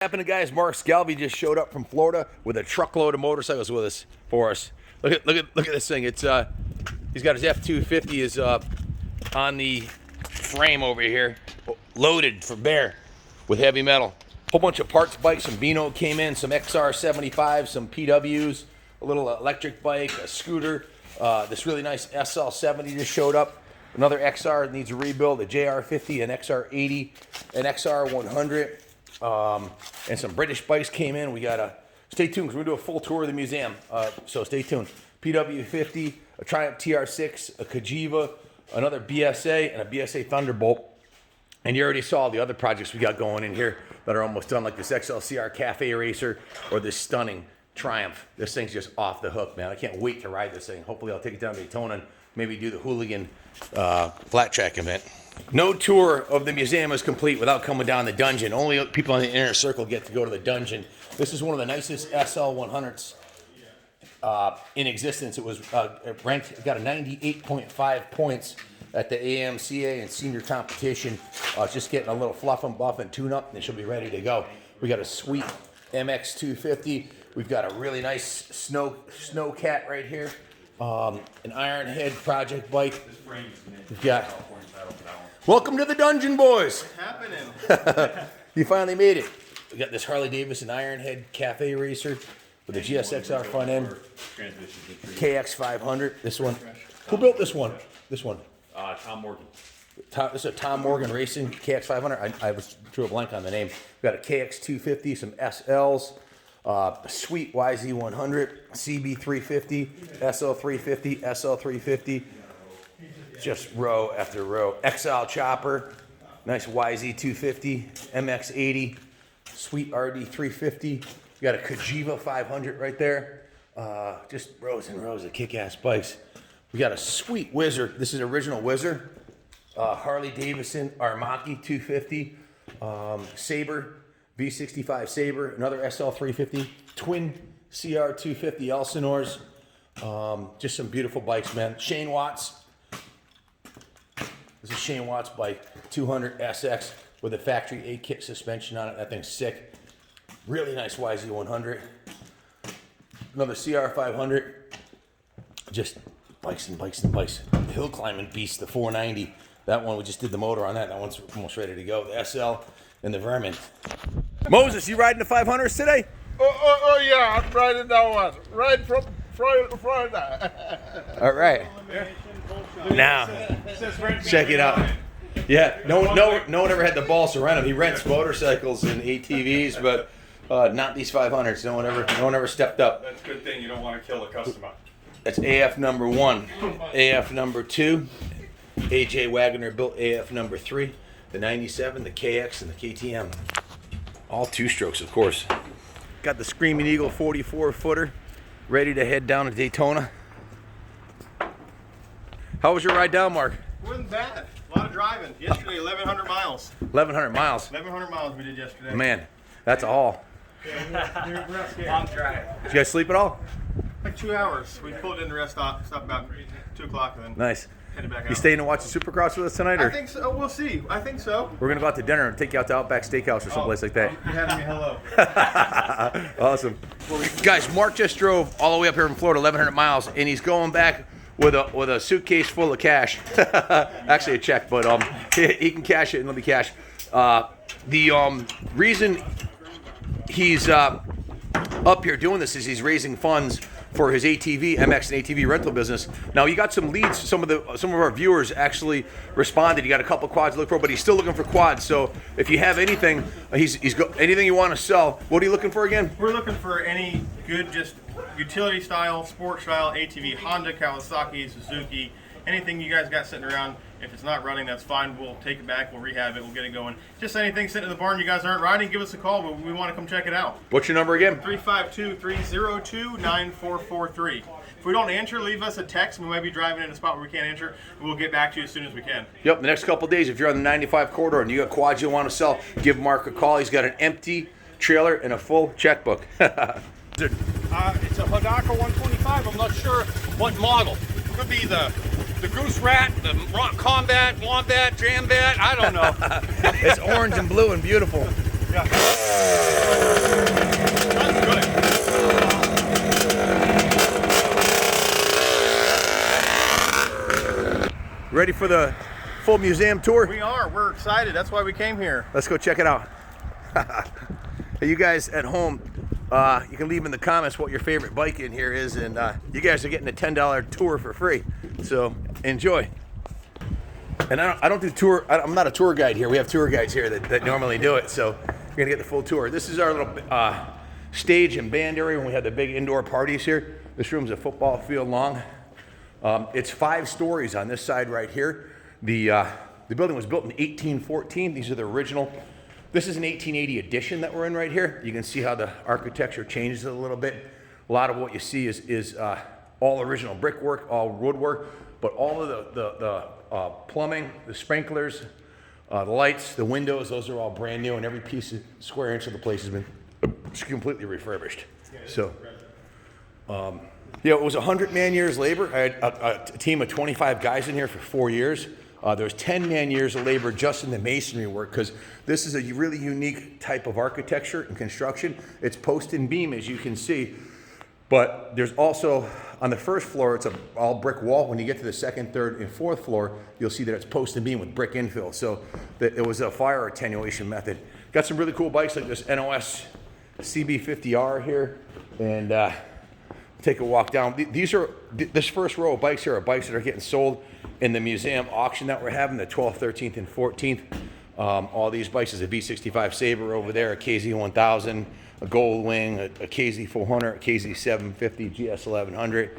Happening, guys? Mark Scalvi just showed up from Florida with a truckload of motorcycles with us for us. Look at this thing. It's he's got his F250 is on the frame over here, loaded for bear with heavy metal. Whole bunch of parts bikes. Some Beano came in, some XR75, some PWs, a little electric bike, a scooter. This really nice SL70 just showed up. Another XR that needs a rebuild, a JR50, an XR80, an XR100. And some British bikes came in. We got stay tuned because we're gonna do a full tour of the museum. So stay tuned. PW50, a Triumph TR6, a Cajiva, another BSA, and a BSA Thunderbolt. And you already saw the other projects we got going in here that are almost done, like this XLCR Cafe Racer or this stunning Triumph. This thing's just off the hook, man. I can't wait to ride this thing. Hopefully I'll take it down to Daytona and maybe do the hooligan flat track event. No tour of the museum is complete without coming down the dungeon. Only people in the inner circle get to go to the dungeon. This is one of the nicest SL100s in existence. It was ranked, it got a 98.5 points at the AMCA and senior competition. It's just getting a little fluff and buff and tune up, and it should be ready to go. We got a sweet MX250. We've got a really nice snow cat right here. An Ironhead project bike. We've got. Welcome to the dungeon, boys. What's happening? You finally made it. We got this Harley-Davidson Ironhead Cafe Racer with a GSXR front end. KX500. This one. Who built this one? This one. Tom Morgan. This is a Tom Morgan Racing KX500. I drew a blank on the name. We got a KX250, some SLs, a sweet YZ100, CB350, SL350, SL350. Just row after row. XL chopper, nice YZ250, MX80, sweet RD350. We got a Cajiva 500 right there. Just rows and rows of kick-ass bikes. We got a sweet Whizzer. This is original Whizzer. Harley-Davidson Armaki 250. Sabre, V65 Sabre. Another SL350. Twin CR250 Elsinores. Just some beautiful bikes, man. Shane Watts. This is Shane Watts' bike, 200 SX with a factory A-kit suspension on it. That thing's sick. Really nice YZ100. Another CR500. Just bikes and bikes and bikes. The hill climbing beast, the 490. That one, we just did the motor on that. That one's almost ready to go. The SL and the Vermin. Moses, you riding the 500s today? Oh yeah, I'm riding that one. Right from Florida. All right. Now, check it out. Yeah, no one ever had the balls to rent him. He rents motorcycles and ATVs, but not these 500s. No one ever stepped up. That's a good thing. You don't want to kill a customer. That's AF number 1, AF number 2. AJ Wagoner built AF number 3, the 97, the KX, and the KTM. All two-strokes, of course. Got the Screaming Eagle 44-footer ready to head down to Daytona. How was your ride down, Mark? It wasn't bad. A lot of driving. Yesterday, 1,100 miles. 1,100 miles. 1,100 miles we did yesterday. Man, that's a haul. Long drive. Did you guys sleep at all? Like 2 hours. We pulled in the rest stop about 2 o'clock and then Nice. headed back out. You staying to watch the Supercross with us tonight, or? I think so. Oh, we'll see. I think so. We're gonna go out to dinner and take you out to Outback Steakhouse or someplace like that. You're having me hello. Awesome. Guys, Mark just drove all the way up here from Florida, 1,100 miles, and he's going back with a suitcase full of cash. Actually a check, but he can cash it and let me cash. The reason he's up here doing this is he's raising funds for his ATV, MX and ATV rental business. Now, you got some leads. Some of our viewers actually responded. You got a couple quads to look for, but he's still looking for quads. So if you have anything, he's got anything you want to sell. What are you looking for again? We're looking for any good, just utility style, sport style ATV, Honda, Kawasaki, Suzuki, anything you guys got sitting around. If it's not running, that's fine. We'll take it back. We'll rehab it. We'll get it going. Just anything sitting in the barn you guys aren't riding, give us a call. We want to come check it out. What's your number again? 352-302-9443. If we don't answer, leave us a text. We might be driving in a spot where we can't answer. We'll get back to you as soon as we can. Yep, the next couple of days, if you're on the 95 corridor and you got quads you want to sell, give Mark a call. He's got an empty trailer and a full checkbook. It's a Hodaka 125. I'm not sure what model. Could be the Goose Rat, the Combat, Wombat, Jambat. I don't know. It's orange and blue and beautiful. Yeah. That's good. Ready for the full museum tour? We are. We're excited. That's why we came here. Let's go check it out. Hey, you guys at home, you can leave in the comments what your favorite bike in here is, and you guys are getting a $10 tour for free. So enjoy. And I don't do tour. I'm not a tour guide here. We have tour guides here that normally do it. So you're gonna get the full tour. This is our little stage and band area when we have the big indoor parties here. This room's a football field long. It's 5 stories on this side right here. The building was built in 1814. These are the original. This is an 1880 edition that we're in right here. You can see how the architecture changes a little bit. A lot of what you see is all original brickwork, all woodwork, but all of the plumbing, the sprinklers, the lights, the windows, those are all brand new, and every piece of square inch of the place has been completely refurbished. So, yeah, it was 100 man-years labor. I had a team of 25 guys in here for 4 years. There was 10 man-years of labor just in the masonry work, because this is a really unique type of architecture and construction. It's post and beam, as you can see, but there's also, on the first floor, it's an all brick wall. When you get to the second, third, and fourth floor, you'll see that it's post and beam with brick infill. So it was a fire attenuation method. Got some really cool bikes like this NOS CB50R here, and take a walk down. This first row of bikes here are bikes that are getting sold in the museum auction that we're having, the 12th, 13th, and 14th. All these bikes is a V65 Sabre over there, a KZ1000, a Gold Wing, a KZ400, a KZ750, GS1100,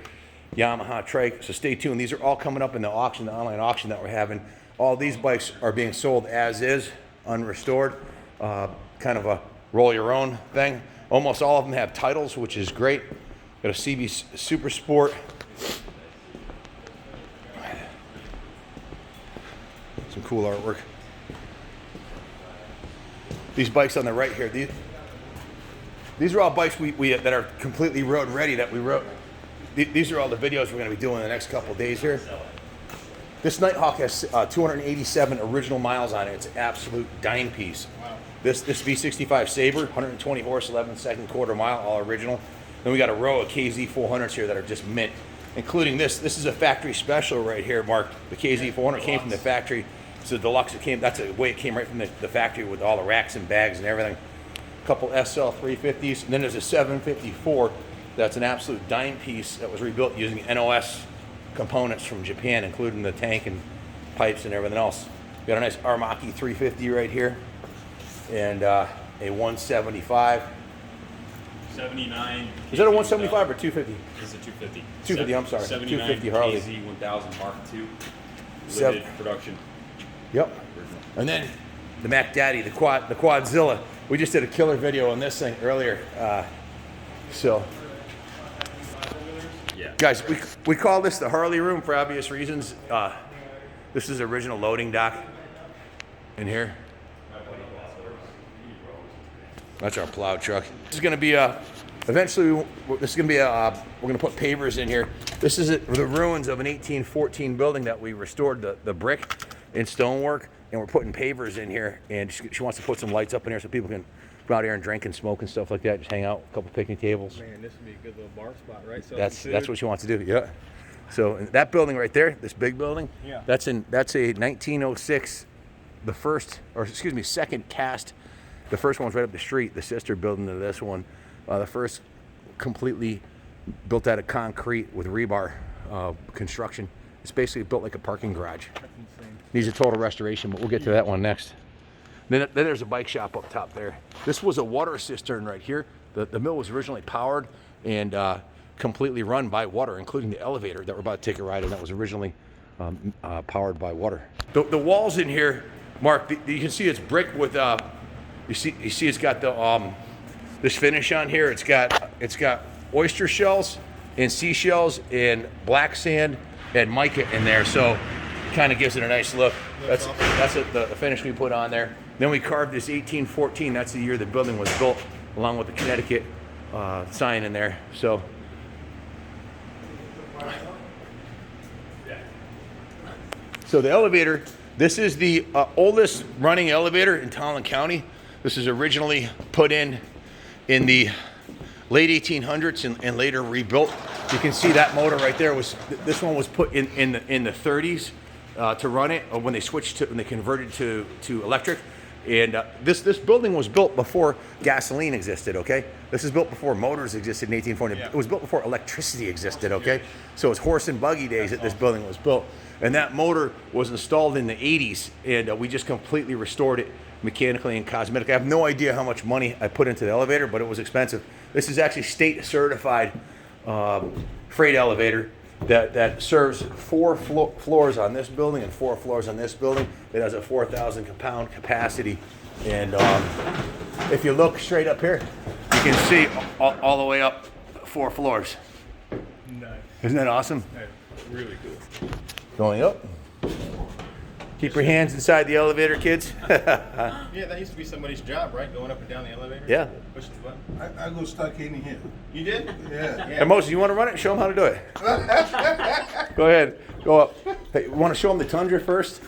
Yamaha trike. So stay tuned. These are all coming up in the auction, the online auction that we're having. All these bikes are being sold as is, unrestored, kind of a roll your own thing. Almost all of them have titles, which is great. Got a CB Super Sport. Some cool artwork. These bikes on the right here, these are all bikes we that are completely road ready that we wrote. These are all the videos we're going to be doing in the next couple of days here. This Nighthawk has 287 original miles on it. It's an absolute dime piece. Wow. This V65 Sabre, 120 horse, 11 second quarter mile, all original. Then we got a row of KZ400s here that are just mint, including this. This is a factory special right here, Mark. The KZ400 came from the factory. It's a deluxe. That's the way it came right from the factory with all the racks and bags and everything. A couple SL 350s, and then there's a 754 that's an absolute dime piece that was rebuilt using NOS components from Japan, including the tank and pipes and everything else. We got a nice Armaki 350 right here, and a 175. 79. Is that a 175 or 250? This is a 250. 250, I'm sorry. 250 Harley. KZ1000 Mark II. Seven. Limited production. Yep. And then the Mac Daddy, the Quadzilla. We just did a killer video on this thing earlier. So, Yeah. guys, we call this the Harley Room for obvious reasons. This is the original loading dock in here. That's our plow truck. This is going to be eventually, this is going to be we're going to put pavers in here. This is the ruins of an 1814 building that we restored the brick and stonework, and we're putting pavers in here, and she wants to put some lights up in here so people can go out here and drink and smoke and stuff like that, just hang out, a couple picnic tables. Man, this would be a good little bar spot, right? That's what she wants to do, yeah. So that building right there, this big building, yeah, that's a 1906, second cast. The first one was right up the street, the sister building to this one. The first completely built out of concrete with rebar construction. It's basically built like a parking garage. That's insane. Needs a total restoration, but we'll get to that one next. Then there's a bike shop up top there. This was a water cistern right here. The mill was originally powered and completely run by water, including the elevator that we're about to take a ride in that was originally powered by water. The walls in here, Mark, you can see it's brick with, you see it's got the this finish on here. It's got oyster shells and seashells and black sand and mica in there, so kind of gives it a nice look. That's the finish we put on there. Then we carved this 1814. That's the year the building was built, along with the Connecticut sign in there. So the elevator. This is the oldest running elevator in Talon County. This is originally put in the late 1800s and later rebuilt. You can see that motor right there this one was put in the 30s to run it, or when they converted to electric. And this building was built before gasoline existed, okay? This is built before motors existed in 1840. Yeah. It was built before electricity existed, okay? So it's horse and buggy days that this building was built. And that motor was installed in the 80s, and we just completely restored it mechanically and cosmetically. I have no idea how much money I put into the elevator, but it was expensive. This is actually state certified freight elevator that serves 4 floors on this building and 4 floors on this building. It has a 4,000 pound capacity. And if you look straight up here, you can see all the way up 4 floors. Nice. Isn't that awesome? Really cool. Going up. Keep your hands inside the elevator, kids. Yeah, that used to be somebody's job, right? Going up and down the elevator? Yeah. Pushing the button. I go stuck in here. You did? Yeah. And Moses, you want to run it? Show them how to do it. Go ahead. Go up. Hey, you want to show them the Tundra first?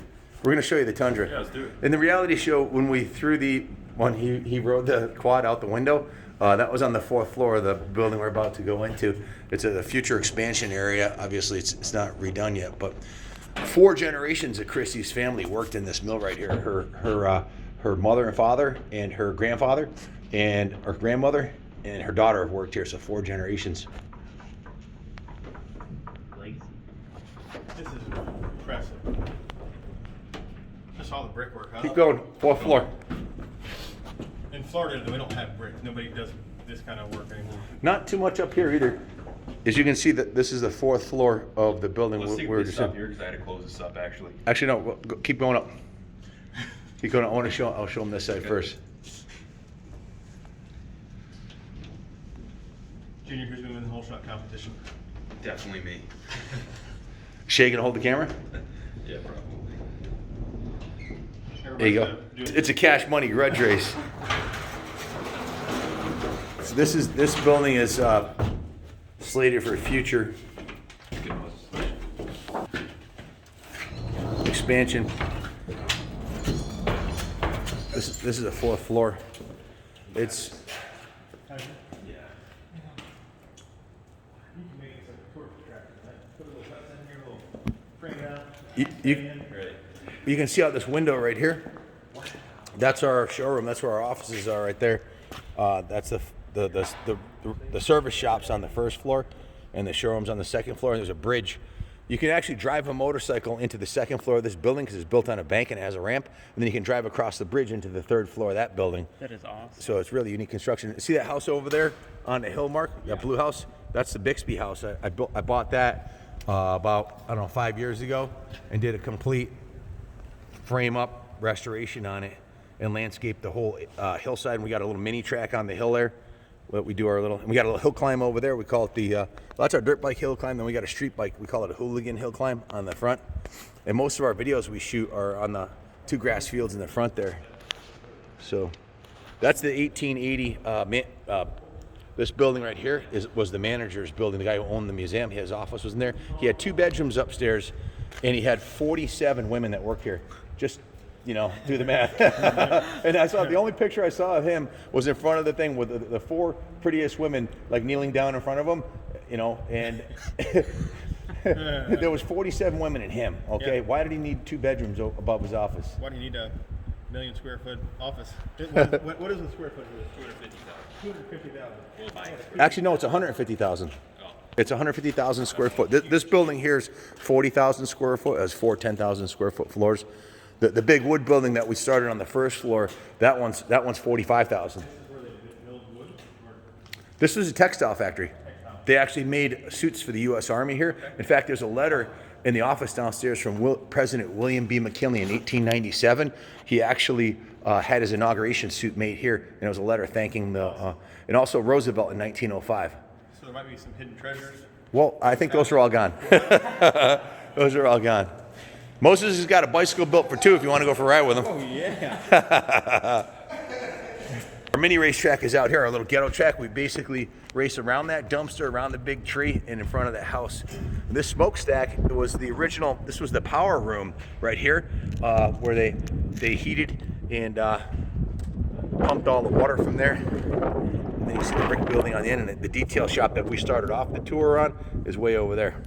We're going to show you the Tundra. Yeah, let's do it. In the reality show, when we threw he rode the quad out the window, that was on the 4th floor of the building we're about to go into. It's a future expansion area. Obviously, it's not redone yet, but 4 generations of Chrissy's family worked in this mill right here. Her mother and father and her grandfather and her grandmother and her daughter have worked here, so 4 generations. This is impressive. Just all the brickwork, huh? Keep going. 4th floor. In Florida, we don't have brick. Nobody does this kind of work anymore. Not too much up here either. As you can see, that this is the 4th floor of the building. Let's see we're if we just stop in. here because I had to close this up actually. Actually, no. Keep going up. Keep going up. I'll show them this side first. Junior, who's going to win the whole shot competition? Definitely me. Shay, gonna hold the camera? Yeah, probably. There you go. It's a cash money grudge race. So this building is slated for future expansion. This is the 4th floor. It's you can see out this window right here. That's our showroom. That's where our offices are right there. That's the service shops on the 1st floor, and the showroom's on the 2nd floor. And there's a bridge. You can actually drive a motorcycle into the 2nd floor of this building because it's built on a bank and it has a ramp. And then you can drive across the bridge into the 3rd floor of that building. That is awesome. So it's really unique construction. See that house over there on the hill, Mark? That blue house? That's the Bixby House. I bought that about, I don't know, 5 years ago and did a complete frame up restoration on it and landscaped the whole hillside. And we got a little mini track on the hill there. We got a little hill climb over there. We call it well, that's our dirt bike hill climb. Then we got a street bike. We call it a hooligan hill climb on the front. And most of our videos we shoot are on the 2 grass fields in the front there. So that's the 1880. This building right here was the manager's building. The guy who owned the museum, his office was in there. He had 2 bedrooms upstairs, and he had 47 women that worked here. Just, do the math. And the only picture I saw of him was in front of the thing with the 4 prettiest women like kneeling down in front of him, and there was 47 women in him. Okay, Yeah. Why did he need 2 bedrooms above his office? Why do you need a 1 million square foot office? What is the square foot of this? 250,000. Actually, no, it's 150,000. It's 150,000 square foot. This building here is 40,000 square foot. It has 4 10,000 square foot floors. The big wood building that we started on the 1st floor, that one's 45,000. This was a textile factory. They actually made suits for the U.S. Army here. In fact, there's a letter in the office downstairs from President William B. McKinley in 1897. He actually had his inauguration suit made here, and it was a letter thanking and also Roosevelt in 1905. So there might be some hidden treasures. Well, I think those are all gone. Those are all gone. Moses has got a bicycle built for 2 if you want to go for a ride with him. Oh, yeah. Our mini racetrack is out here, our little ghetto track. We basically race around that dumpster, around the big tree, and in front of that house. This smokestack was the original, this was the power room right here, where they heated and pumped all the water from there. And then you see the brick building on the end, and the detail shop that we started off the tour on is way over there.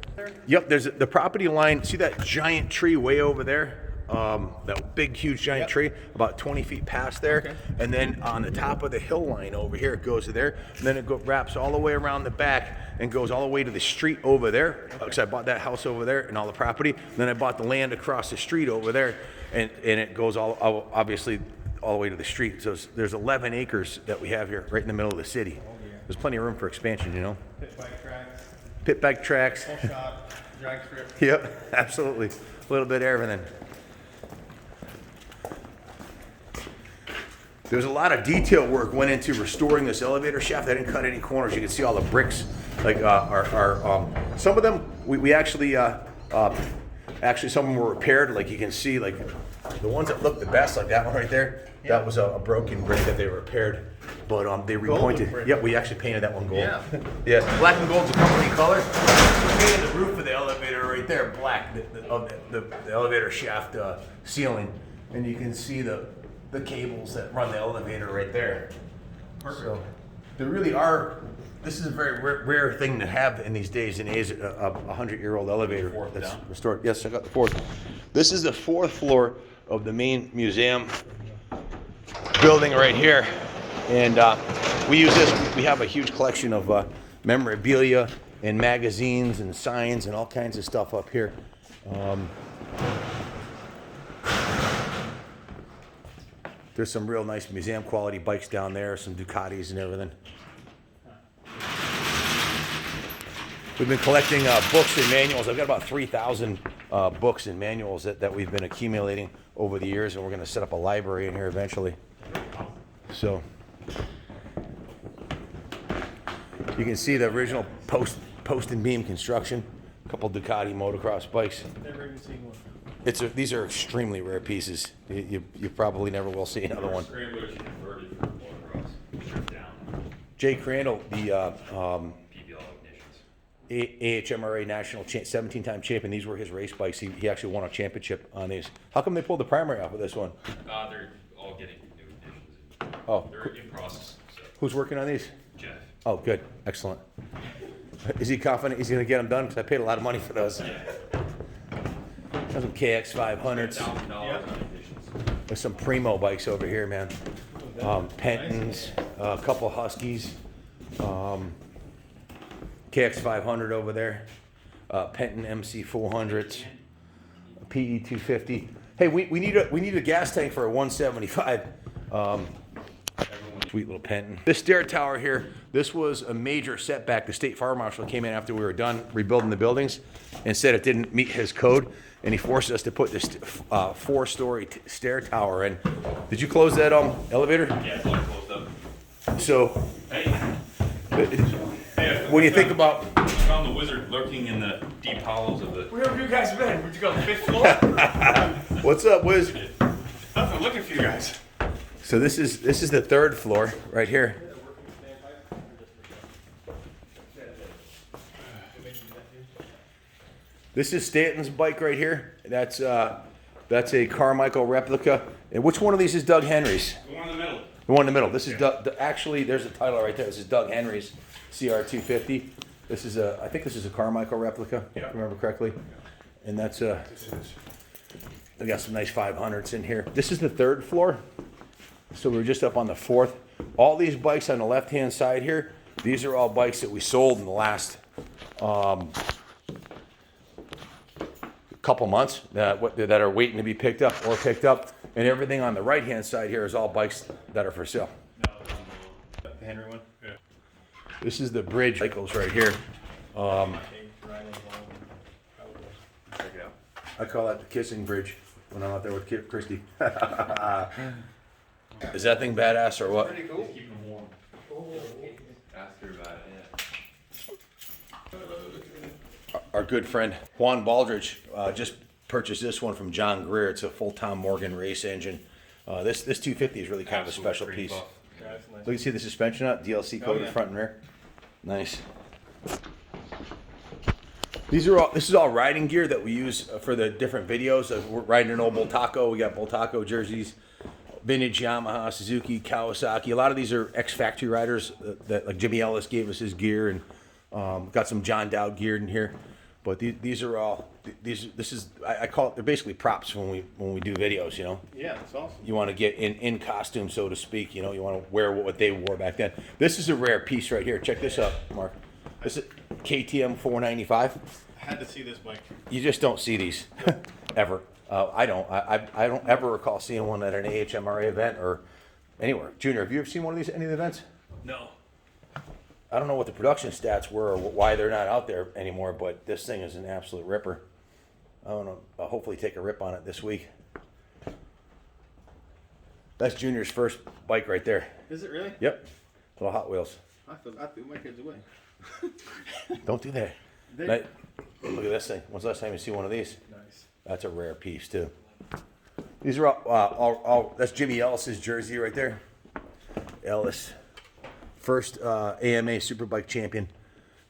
Yep, there's the property line. See that giant tree way over there? That big, huge, giant tree, about 20 feet past there. Okay. And then on the top of the hill line over here, it goes to there. And then it wraps all the way around the back and goes all the way to the street over there. Because I bought that house over there and all the property. And then I bought the land across the street over there. And it goes all, obviously, all the way to the street. So there's 11 acres that we have here, right in the middle of the city. There's plenty of room for expansion, you know. Pit bike tracks. Pit bike tracks. Full shop, drag strip. Yep, absolutely. A little bit of everything. There's a lot of detail work went into restoring this elevator shaft. I didn't cut any corners. You can see all the bricks. Like some of them we actually actually some of them were repaired. Like you can see, like the ones that look the best, like that one right there. Yeah. That was a broken brick that they repaired, but they repointed. Yep, we actually painted that one gold. Yeah. Yes, black and gold's a company color. We painted the roof of the elevator right there black, the elevator shaft ceiling, and you can see the cables that run the elevator right there. Perfect. So there really are. This is a very rare thing to have in these days and age. A 100-year-old elevator that's restored. Yes, I got the fourth. This is the fourth floor of the main museum building right here, and we use this. We have a huge collection of memorabilia and magazines and signs and all kinds of stuff up here. There's some real nice museum quality bikes down there, some Ducatis and everything. We've been collecting books and manuals. I've got about 3,000 books and manuals that we've been accumulating over the years, and we're going to set up a library in here eventually. So you can see the original post and beam construction. A couple Ducati motocross bikes. Never even seen one. These are extremely rare pieces. You probably never will see another one. Jay Crandall, the AHMRA national 17-time champion. These were his race bikes. He actually won a championship on these. How come they pulled the primary off of this one? They're all getting new additions. Oh, they're in process. So. Who's working on these? Jeff. Oh, good, excellent. Is he confident he's going to get them done? Because I paid a lot of money for those. Yeah. There's some KX 500s. There's some Primo bikes over here, man. Pentons, a couple Huskies. KX 500 over there. Penton MC 400s. PE 250. Hey, we need a gas tank for a 175. Sweet little Penton. This stair tower here, this was a major setback. The state fire marshal came in after we were done rebuilding the buildings and said it didn't meet his code, and he forced us to put this 4-story stair tower in. Did you close that elevator? Yeah, it's all closed up. So, when you think about... Found the wizard lurking in the deep hollows of the... Where have you guys been? Where'd you go, the 5th floor? What's up, Wiz? Nothing, looking for you guys. So this is the 3rd floor right here. This is Stanton's bike right here. That's a Carmichael replica. And which one of these is Doug Henry's? The one in the middle. The one in the middle. This is Doug. Actually, there's a title right there. This is Doug Henry's CR250. This is I think this is a Carmichael replica, if I remember correctly. And that's they got some nice 500s in here. This is the 3rd floor. So we're just up on the 4th. All these bikes on the left-hand side here, these are all bikes that we sold in the last couple months that are waiting to be picked up or picked up. And everything on the right-hand side here is all bikes that are for sale. The Henry one? Yeah. This is the bridge cycles right here. Check it out. I call that the kissing bridge when I'm out there with Christy. Is that thing badass or what? Pretty cool. Keep them warm. Ask her about it, Our good friend Juan Baldridge just purchased this one from John Greer. It's a full Tom Morgan race engine. This 250 is really kind of a special piece. Yeah, that's nice. Look, you see the suspension up, DLC coated front and rear. Nice. This is all riding gear that we use for the different videos. We're riding an old Boltaco. We got Boltaco jerseys, vintage Yamaha, Suzuki, Kawasaki. A lot of these are ex-factory riders that like Jimmy Ellis gave us his gear, and got some John Dowd gear in here. But these are all this is I call it, they're basically props when we do videos. You know. Yeah, that's awesome. You want to get in costume, so to speak. You know, you want to wear what they wore back then. This is a rare piece right here. Check this out, Mark. This is KTM 495. I had to see this bike. You just don't see these ever. I don't. I don't ever recall seeing one at an AHMRA event or anywhere. Junior, have you ever seen one of these at any of the events? No. I don't know what the production stats were or why they're not out there anymore, but this thing is an absolute ripper. I want to hopefully take a rip on it this week. That's Junior's first bike right there. Is it really? Yep. Little Hot Wheels. I threw my kids away. Don't do that. Look at this thing. When's the last time you see one of these? Nice. That's a rare piece too. These are all that's Jimmy Ellis's jersey right there. Ellis, first AMA Superbike champion,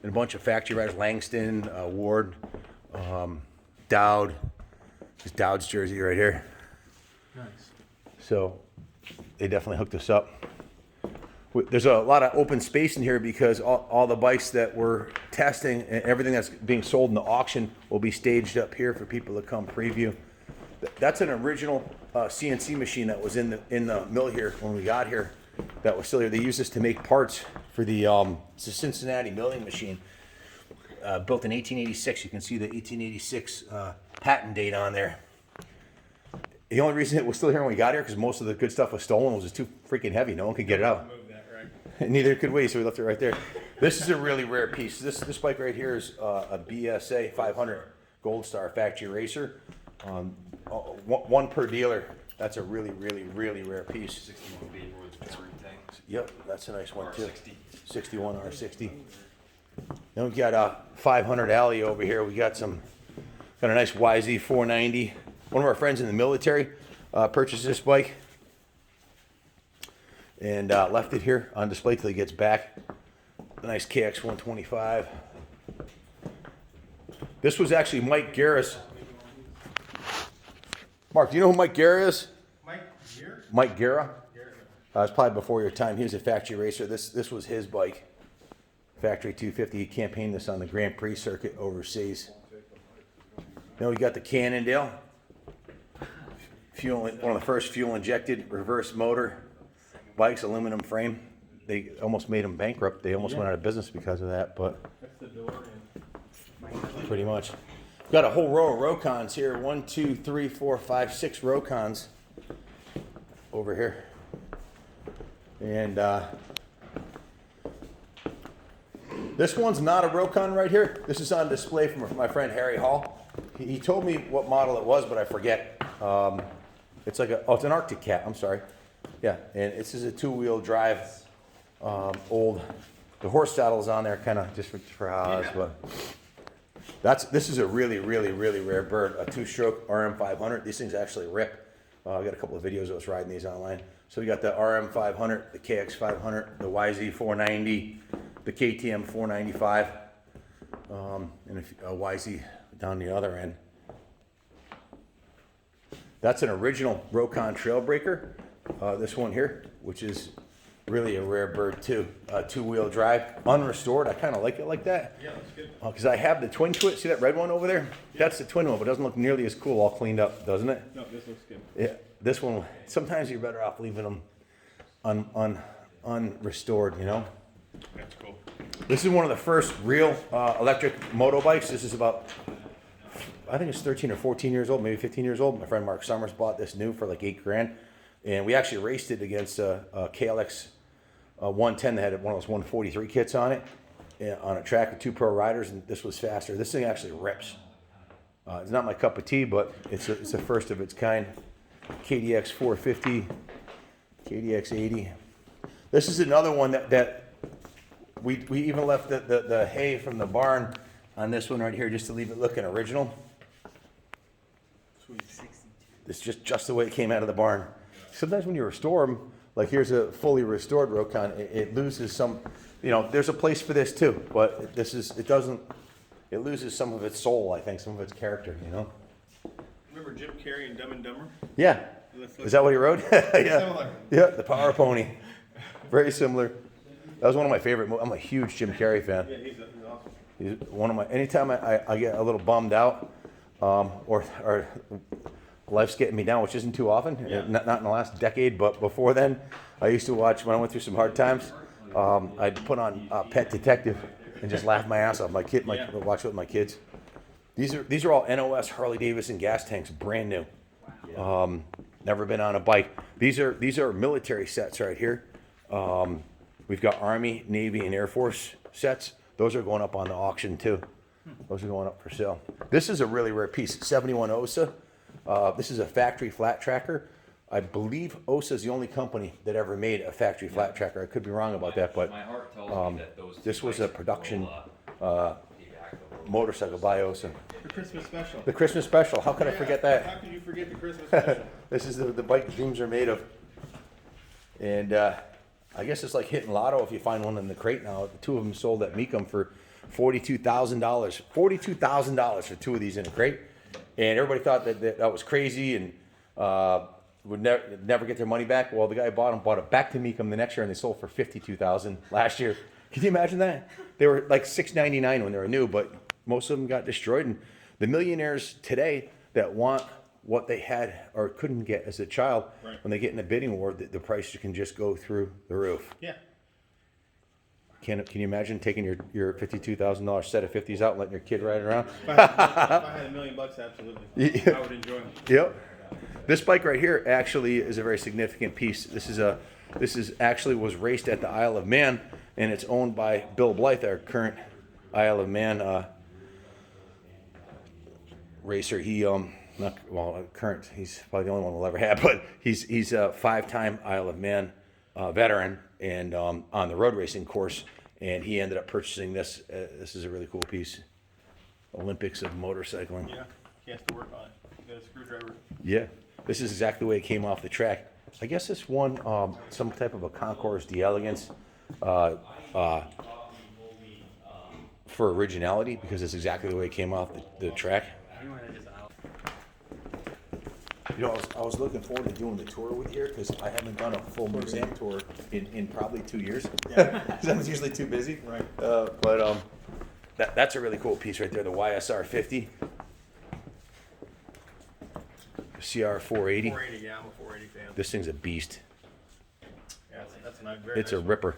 and a bunch of factory riders: Langston, Ward, Dowd. This is Dowd's jersey right here. Nice. So they definitely hooked us up. There's a lot of open space in here because all the bikes that we're testing and everything that's being sold in the auction will be staged up here for people to come preview. That's an original CNC machine that was in the mill here when we got here. That was still here. They used this to make parts for the it's a Cincinnati milling machine built in 1886. You can see the 1886 patent date on there. The only reason it was still here when we got here because most of the good stuff was stolen. It was just too freaking heavy. No one could get it out. Neither could we, so we left it right there. This is a really rare piece. This bike right here is a BSA 500 Gold Star factory racer. One per dealer. That's a really, really, really rare piece. 61 bead with everything. Yep, that's a nice one too. R60. 61 R60. Then we got a 500 Alley over here. We got a nice YZ 490. One of our friends in the military purchased this bike and left it here on display till he gets back. A nice KX 125. This was actually Mike Guerra's. Mark, do you know who Mike Guerra is? Mike here? Mike Guerra? It's probably before your time. He was a factory racer. This was his bike. Factory 250. He campaigned this on the Grand Prix circuit overseas. Then we got the Cannondale. One of the first fuel-injected reverse motor bikes, aluminum frame. They almost made them bankrupt. They almost went out of business because of that, but pretty much. We've got a whole row of Rokons here. 1, 2, 3, 4, 5, 6 Rokons over here. And this one's not a Rokon right here. This is on display from my friend Harry Hall. He told me what model it was, but I forget. It's like it's an Arctic Cat. I'm sorry. Yeah, and this is a 2-wheel drive, old. The horse saddle's on there, kind of just for Haas, but this is a really, really, really rare bird. A 2-stroke RM500. These things actually rip. I got a couple of videos of us riding these online. So we got the RM500, the KX500, the YZ490, the KTM 495, and a YZ down the other end. That's an original Rokon Trailbreaker. This one here, which is really a rare bird too. 2-wheel drive, unrestored. I kind of like it like that. Yeah, that's good. Because I have the twin to it. See that red one over there? Yeah. That's the twin one, but it doesn't look nearly as cool all cleaned up, doesn't it? No, this looks good. Yeah, this one, sometimes you're better off leaving them unrestored, you know? That's cool. This is one of the first real electric motorbikes. This is about, I think it's 13 or 14 years old, maybe 15 years old. My friend Mark Summers bought this new for like $8,000. And we actually raced it against a KLX 110 that had one of those 143 kits on it, on a track of 2 pro riders, and this was faster. This thing actually rips. It's not my cup of tea, but it's a first of its kind. KDX 450, KDX 80. This is another one that we even left the hay from the barn on this one right here just to leave it looking original. Sweet. It's just the way it came out of the barn. Sometimes when you restore them, like here's a fully restored Rokon, it loses some, you know, there's a place for this too, but it loses some of its soul, I think, some of its character, you know? Remember Jim Carrey and Dumb and Dumber? Yeah. Is that what he rode? Yeah. Similar. Yeah, the Power Pony. Very similar. That was one of my favorite movies. I'm a huge Jim Carrey fan. Yeah, he's awesome. He's one of my. Anytime I get a little bummed out, or life's getting me down, which isn't too often. Yeah. Not in the last decade, but before then, I used to watch when I went through some hard times. I'd put on Pet Detective and just laugh my ass off. Watch it with my kids. These are all NOS Harley-Davidson gas tanks, brand new. Never been on a bike. These are military sets right here. We've got Army, Navy, and Air Force sets. Those are going up on the auction too. Those are going up for sale. This is a really rare piece. 71 OSA. This is a factory flat tracker. I believe OSA is the only company that ever made a factory flat tracker. I could be wrong about that, but My heart tells me that those this was a production be back over. motorcycle by OSA. The Christmas special. The Christmas special. How could I forget that? How could you forget the Christmas special? This is the bike dreams are made of. And I guess it's like hitting lotto if you find one in the crate now. The two of them sold at Mecum for $42,000. $42,000 for two of these in a crate. And everybody thought that was crazy and would never get their money back. Well, the guy bought it back to Mecum the next year, and they sold for $52,000 last year. Can you imagine that? They were like $699 when they were new, but most of them got destroyed. And the millionaires today that want what they had or couldn't get as a child, Right. when they get in a bidding war, the price can just go through the roof. Yeah. Can you imagine taking your $52,000 set of 50s out and letting your kid ride around? If I had $1 million, absolutely. Yeah. I would enjoy them. Yep. This bike right here actually is a very significant piece. This is actually was raced at the Isle of Man, and it's owned by Bill Blythe, our current Isle of Man racer. He current. He's probably the only one we'll ever have, but he's a 5-time Isle of Man veteran and on the road racing course, and he ended up purchasing this. This is a really cool piece. Olympics of motorcycling. Yeah. He has to work on it. You got a screwdriver. Yeah, this is exactly the way it came off the track. I guess this won some type of a Concours d'Elegance for originality because it's exactly the way it came off the track. You know, I was looking forward to doing the tour with you because I haven't done a full museum tour in probably 2 years. Because I'm usually too busy. Right. But that's a really cool piece right there, the YSR 50. CR 480. 480, yeah, I'm a 480 fan. This thing's a beast. Yeah, that's a nice, very It's a nice one. ripper.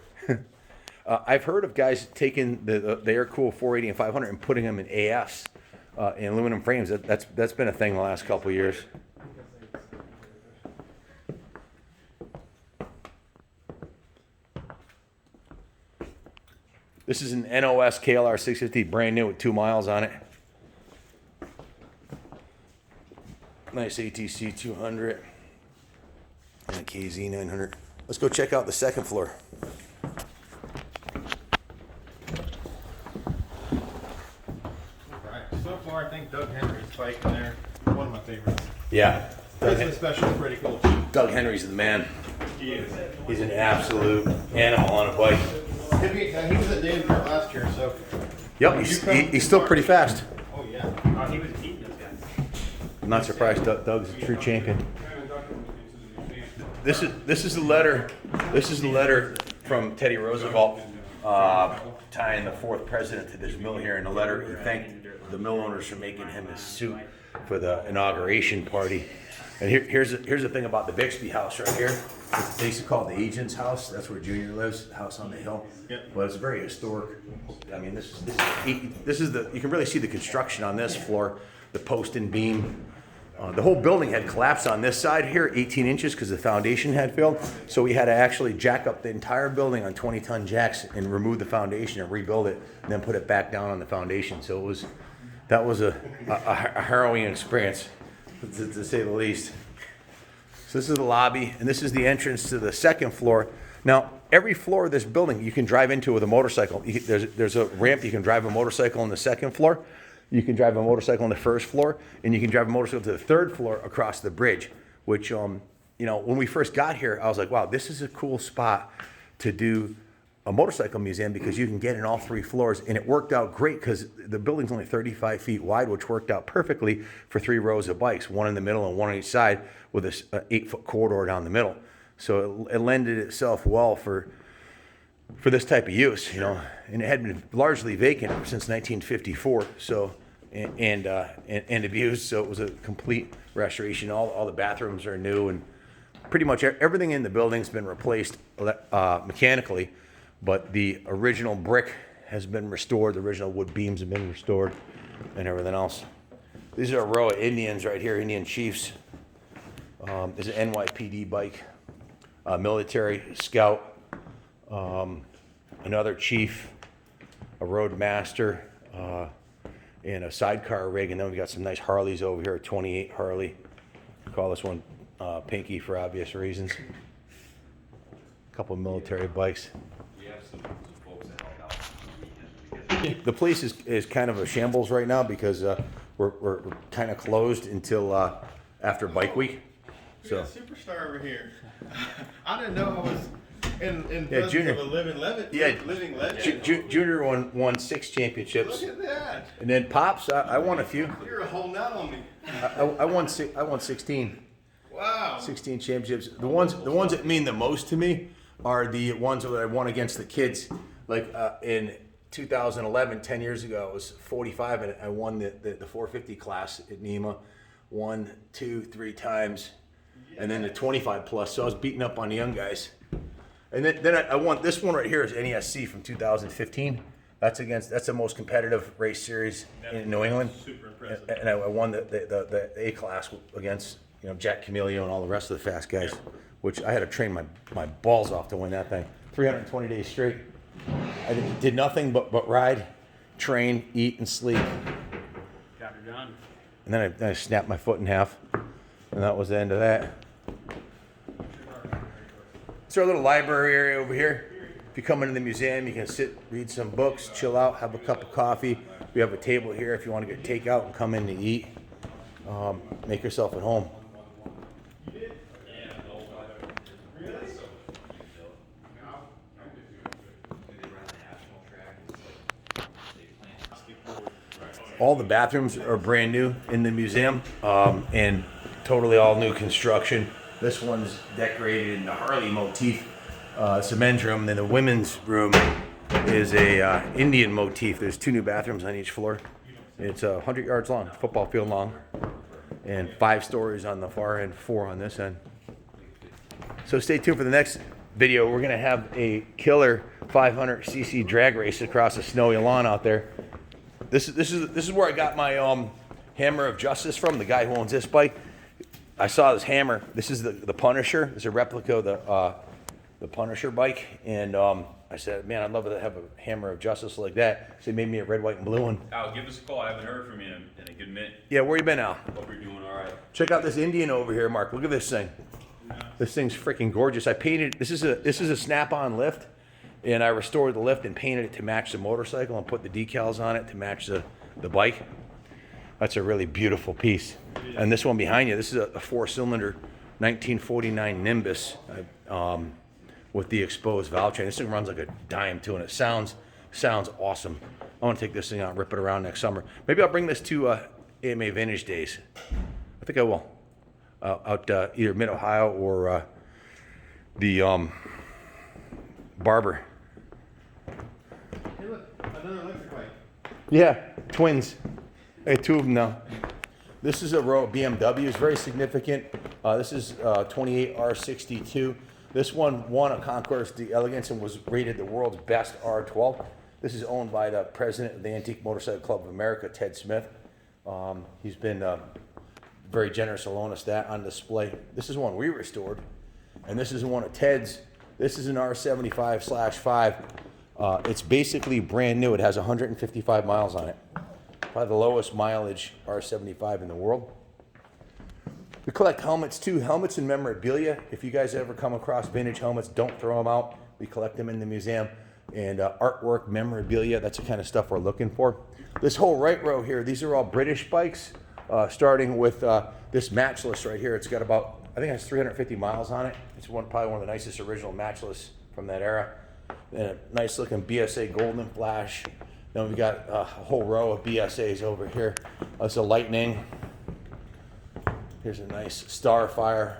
I've heard of guys taking the Air-Cool 480 and 500 and putting them in AFs, in aluminum frames. That's been a thing the last couple of years. This is an NOS KLR 650, brand new with 2 miles on it. Nice ATC 200 and a KZ 900. Let's go check out the second floor. Right. So far, I think Doug Henry's bike in there, one of my favorites. Yeah. Christmas special is pretty cool too. Doug Henry's the man. He is. He's an absolute animal on a bike. He was at Daytona last year, so. Yep, he's still pretty fast. Oh yeah. He was beating those guys. I'm not surprised. Doug's a true champion. This is the letter. This is the letter from Teddy Roosevelt, tying the 4th president to this mill here. In the letter, he thanked the mill owners for making him his suit for the inauguration party. And here's the thing about the Bixby House right here. They used to call it the agent's house. That's where Junior lives, the house on the hill. Yep. But it's very historic. I mean, this is the, you can really see the construction on this floor, the post and beam. The whole building had collapsed on this side here, 18 inches, because the foundation had failed. So we had to actually jack up the entire building on 20-ton jacks and remove the foundation and rebuild it, and then put it back down on the foundation. So that was a harrowing experience, to say the least. So this is the lobby, and this is the entrance to the second floor. Now, every floor of this building you can drive into with a motorcycle. There's a ramp, you can drive a motorcycle on the second floor. You can drive a motorcycle on the first floor, and you can drive a motorcycle to the third floor across the bridge, which, you know, when we first got here, I was like, wow, this is a cool spot to do a motorcycle museum because you can get in all 3 floors, and it worked out great because the building's only 35 feet wide, which worked out perfectly for 3 rows of bikes, one in the middle and one on each side, with a 8-foot corridor down the middle. So it lended itself well for this type of use, you know, and it had been largely vacant since 1954. So and abused. So it was a complete restoration. All the bathrooms are new, and pretty much everything in the building's been replaced mechanically. But the original brick has been restored. The original wood beams have been restored, and everything else. These are a row of Indians right here, Indian chiefs. There's an NYPD bike, military scout, another chief, a roadmaster, and a sidecar rig. And then we got some nice Harleys over here, a 28 Harley. Call this one Pinky for obvious reasons. A couple of military bikes. We have some folks that help out on the weekends. The place is kind of a shambles right now because we're kind of closed until after Bike Week. We So got a superstar over here. I didn't know I was in Yeah, presence Junior. of a living legend. Yeah, Living legend. Junior won 6 championships, Look at that. and then Pops, I won a few. You're holding out on me. I won 16 Wow. 16 championships. The ones that mean the most to me are the ones that I won against the kids. Like in 2011, 10 years ago, I was 45 and I won the 450 class at NEMA 1, 2, 3 times, and then the 25 plus. So I was beating up on the young guys. And then I won this one right here is NESC from 2015. That's the most competitive race series in New England. Super impressive. And I won the A class against Jack Camilio and all the rest of the fast guys, which I had to train my balls off to win that thing. 320 days straight. I did nothing but ride, train, eat, and sleep. Got her done. And then I snapped my foot in half, and that was the end of that. It's our little library area over here. If you come into the museum, you can sit, read some books, chill out, have a cup of coffee. We have a table here if you want to get takeout and come in to eat. Make yourself at home. All the bathrooms are brand new in the museum, and totally all new construction. This one's decorated in the Harley motif. It's a men's room. Then the women's room is a Indian motif. There's 2 new bathrooms on each floor. It's 100 yards long, football field long, and 5 stories on the far end, 4 on this end. So stay tuned for the next video. We're gonna have a killer 500cc drag race across a snowy lawn out there. This is where I got my hammer of justice from. The guy who owns this bike, I saw this hammer. This is the Punisher. It's a replica of the Punisher bike, and I said, man, I'd love to have a hammer of justice like that. So he made me a red, white, and blue one. Al, give us a call. I haven't heard from you in a good minute. Yeah, where you been, Al? Hope you're doing all right. Check out this Indian over here, Mark. Look at this thing. This thing's freaking gorgeous. I painted. This is a snap-on lift, and I restored the lift and painted it to match the motorcycle and put the decals on it to match the bike. That's a really beautiful piece. And this one behind you, this is a 4-cylinder 1949 Nimbus with the exposed valve train. This thing runs like a dime too, and it sounds awesome. I want to take this thing out and rip it around next summer. Maybe I'll bring this to AMA Vintage Days. I think I will. Out either Mid-Ohio or the Barber. Hey, look, another electric bike. Yeah, twins. Hey, 2 of them now. This is a row of BMWs, very significant. This is 28 R62. This one won a Concours d'Elegance and was rated the world's best R12. This is owned by the president of the Antique Motorcycle Club of America, Ted Smith. He's been very generous to loan us that on display. This is one we restored, and this is one of Ted's. This is an R75/5. It's basically brand new. It has 155 miles on it. Probably the lowest mileage R75 in the world. We collect helmets too, helmets and memorabilia. If you guys ever come across vintage helmets, don't throw them out. We collect them in the museum. And artwork, memorabilia, that's the kind of stuff we're looking for. This whole right row here, these are all British bikes, starting with this Matchless right here. It's got about, I think it has 350 miles on it. It's probably one of the nicest original Matchless from that era. and a nice looking BSA Golden Flash. Then we've got a whole row of BSAs over here. That's a Lightning. Here's a nice Starfire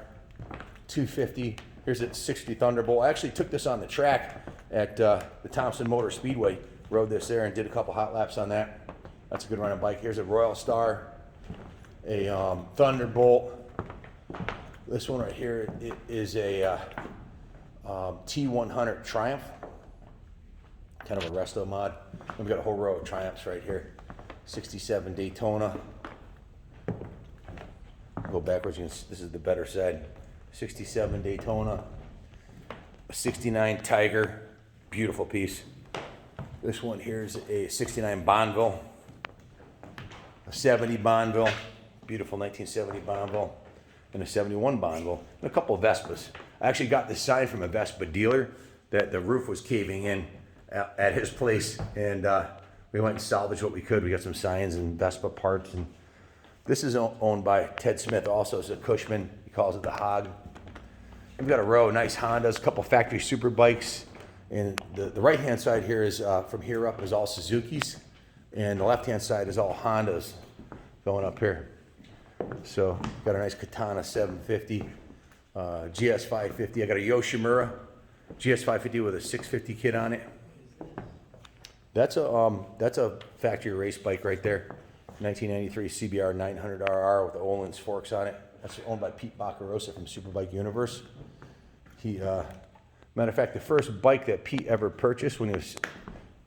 250. Here's a 60 Thunderbolt. I actually took this on the track at the Thompson Motor Speedway. Rode this there and did a couple hot laps on that. That's a good running bike. Here's a Royal Star, a Thunderbolt. This one right here is a T100 Triumph, kind of a resto mod. We've got a whole row of Triumphs right here. 67 Daytona. Go backwards, this is the better side. 67 Daytona, a 69 Tiger, beautiful piece. This one here is a 69 Bonneville, a 70 Bonneville, beautiful 1970 Bonneville, and a 71 Bonneville, and a couple of Vespas. I actually got this sign from a Vespa dealer that the roof was caving in at his place, and we went and salvaged what we could. We got some signs and Vespa parts, and this is owned by Ted Smith, also. It's a Cushman. He calls it the Hog. We've got a row of nice Hondas, a couple factory super bikes, and the right-hand side here is from here up is all Suzukis, and the left-hand side is all Hondas going up here. So got a nice Katana 750, GS 550. I got a Yoshimura GS 550 with a 650 kit on it. That's a factory race bike right there. 1993 CBR 900RR with the Öhlins forks on it. That's owned by Pete Baccarosa from Superbike Universe. Matter of fact, the first bike that Pete ever purchased when he was,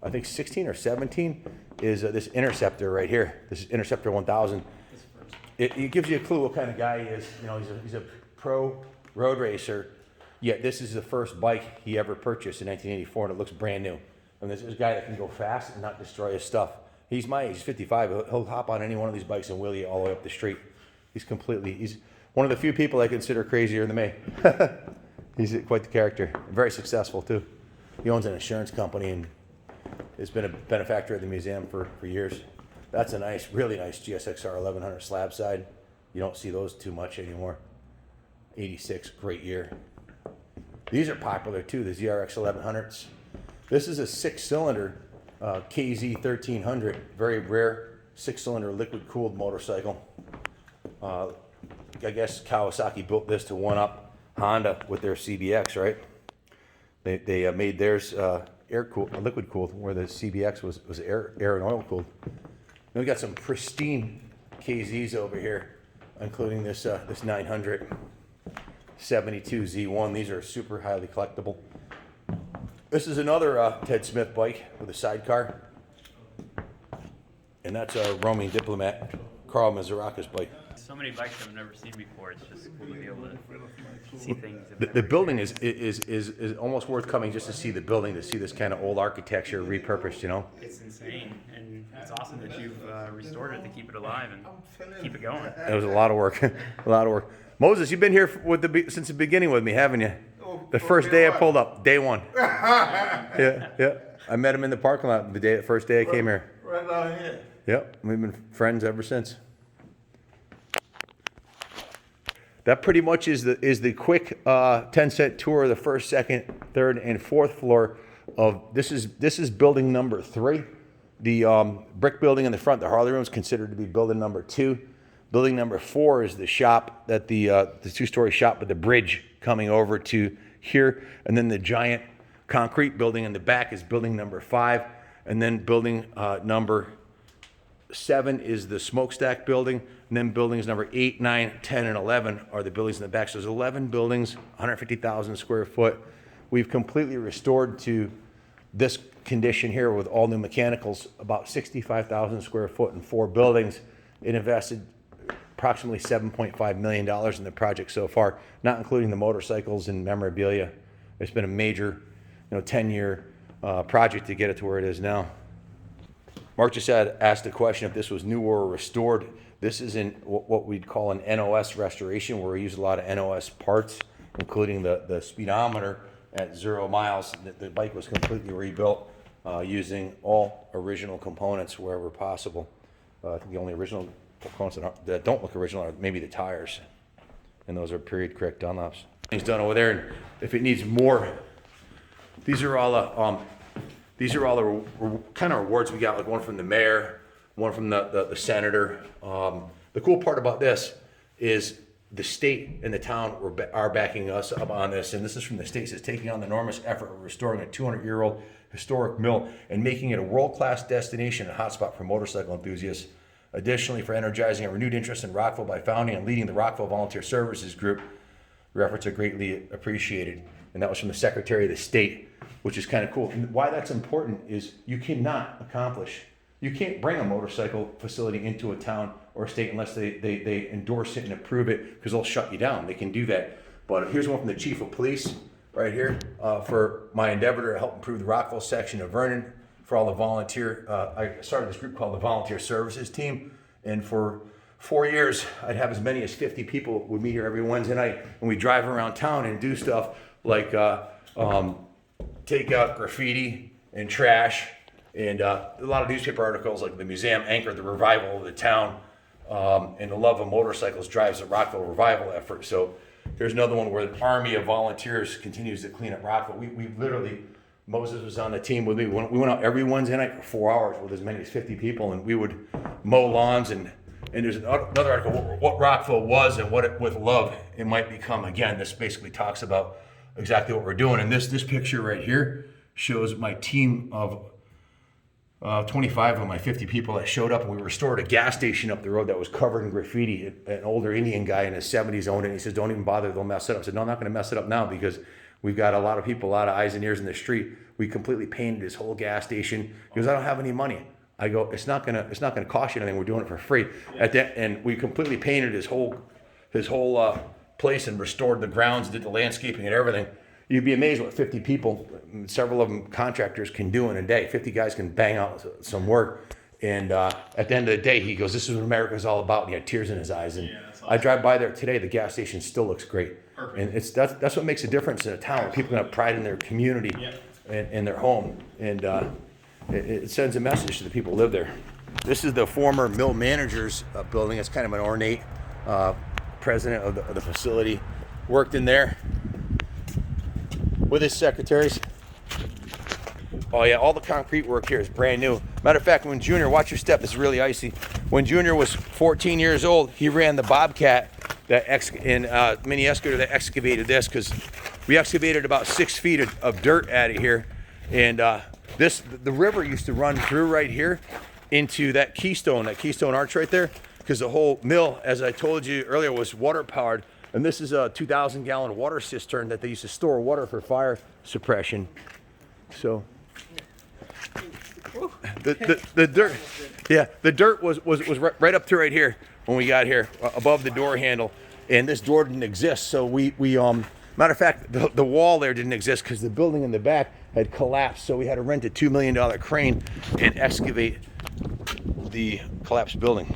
I think, 16 or 17 is this Interceptor right here. This is Interceptor 1000. It gives you a clue what kind of guy he is. You know, he's a pro road racer, yet this is the first bike he ever purchased in 1984, and it looks brand new. And this is a guy that can go fast and not destroy his stuff. He's my age, 55. He'll hop on any one of these bikes and wheel you all the way up the street. He's one of the few people I consider crazier than me. He's quite the character. Very successful too. He owns an insurance company and has been a benefactor of the museum for years. That's a nice, really nice GSXR 1100 slab side. You don't see those too much anymore. 86, great year. These are popular too, the ZRX 1100s. This is a 6-cylinder KZ 1300, very rare 6-cylinder liquid-cooled motorcycle. I guess Kawasaki built this to one-up Honda with their CBX, right? They made theirs liquid-cooled, where the CBX was air and oil-cooled. Then we got some pristine KZs over here, including this 900 72 Z1. These are super highly collectible. This is another Ted Smith bike with a sidecar, and that's a roaming diplomat, Carl Mazuraka's bike. So many bikes I've never seen before. It's just cool to be able to see things. The building is almost worth coming just to see the building, to see this kind of old architecture repurposed, you know? It's insane, and it's awesome that you've restored it to keep it alive and keep it going. It was a lot of work, a lot of work. Moses, you've been here since the beginning with me, haven't you? The first day I pulled up, day one. Yeah. I met him in the parking lot the first day I came here. Right down here. Yep, we've been friends ever since. That pretty much is the quick 10-cent tour of the first, second, third, and fourth floor of this is building number 3. The brick building in the front, the Harley Room, is considered to be building number 2. Building number 4 is the shop, the 2-story shop with the bridge coming over to here, and then the giant concrete building in the back is building number 5, and then building number 7 is the smokestack building, and then buildings number 8, 9, 10, and 11 are the buildings in the back. So there's 11 buildings, 150,000 square foot. We've completely restored to this condition here with all new mechanicals, about 65,000 square foot and 4 buildings. It invested approximately $7.5 million in the project so far, not including the motorcycles and memorabilia. It's been a major, 10-year project to get it to where it is now. Mark just asked the question if this was new or restored. This is in what we'd call an NOS restoration, where we use a lot of NOS parts, including the speedometer at 0 miles. The bike was completely rebuilt using all original components wherever possible. I think the only original components that don't look original are maybe the tires, and those are period correct Dunlops. Things done over there, and if it needs more these are all the kind of awards we got, like one from the mayor, one from the senator. The cool part about this is the state and the town are backing us up on this, and this is from the state. It says, taking on the enormous effort of restoring a 200-year-old historic mill and making it a world-class destination and hotspot for motorcycle enthusiasts. Additionally, for energizing a renewed interest in Rockville by founding and leading the Rockville Volunteer Services Group, your efforts are greatly appreciated. And that was from the Secretary of the State, which is kind of cool. And why that's important is you can't bring a motorcycle facility into a town or a state unless they endorse it and approve it, because they'll shut you down. They can do that. But here's one from the Chief of Police right here for my endeavor to help improve the Rockville section of Vernon. For all the volunteer, I started this group called the Volunteer Services Team, and for 4 years, I'd have as many as 50 people would meet here every Wednesday night, and we drive around town and do stuff like take out graffiti and trash, and a lot of newspaper articles like the museum anchored the revival of the town, and the love of motorcycles drives the Rockville revival effort. So there's another one where the army of volunteers continues to clean up Rockville. We literally, Moses was on the team with me. We went out every Wednesday night for 4 hours with as many as 50 people, and we would mow lawns. And there's another article, what Rockville was and what it, with love it might become. Again, this basically talks about exactly what we're doing. And this picture right here shows my team of 25 of my 50 people that showed up, and we restored a gas station up the road that was covered in graffiti. An older Indian guy in his 70s owned it, and he says, don't even bother, they'll mess it up. I said, no, I'm not going to mess it up now, because we've got a lot of people, a lot of eyes and ears in the street. We completely painted his whole gas station. He goes, I don't have any money. I go, it's not gonna cost you anything. We're doing it for free. And we completely painted his whole place and restored the grounds, did the landscaping and everything. You'd be amazed what 50 people, several of them contractors, can do in a day. 50 guys can bang out some work. And at the end of the day, he goes, this is what America's all about. And he had tears in his eyes. And awesome. I drive by there today. The gas station still looks great. Perfect. And that's what makes a difference in a town. People have pride in their community and their home. And it sends a message to the people who live there. This is the former mill manager's building. It's kind of an ornate president of the facility. Worked in there with his secretaries. Oh yeah, all the concrete work here is brand new. Matter of fact, when Junior, watch your step, it's really icy. When Junior was 14 years old, he ran the Bobcat mini excavator that excavated this, because we excavated about 6 feet of dirt out of here. And the river used to run through right here into that Keystone Arch right there, because the whole mill, as I told you earlier, was water powered. And this is a 2,000 gallon water cistern that they used to store water for fire suppression. So the dirt, yeah, the dirt was right up to right here when we got here, above the door handle, and this door didn't exist. So we matter of fact, the wall there didn't exist because the building in the back had collapsed. So we had to rent a $2 million crane and excavate the collapsed building.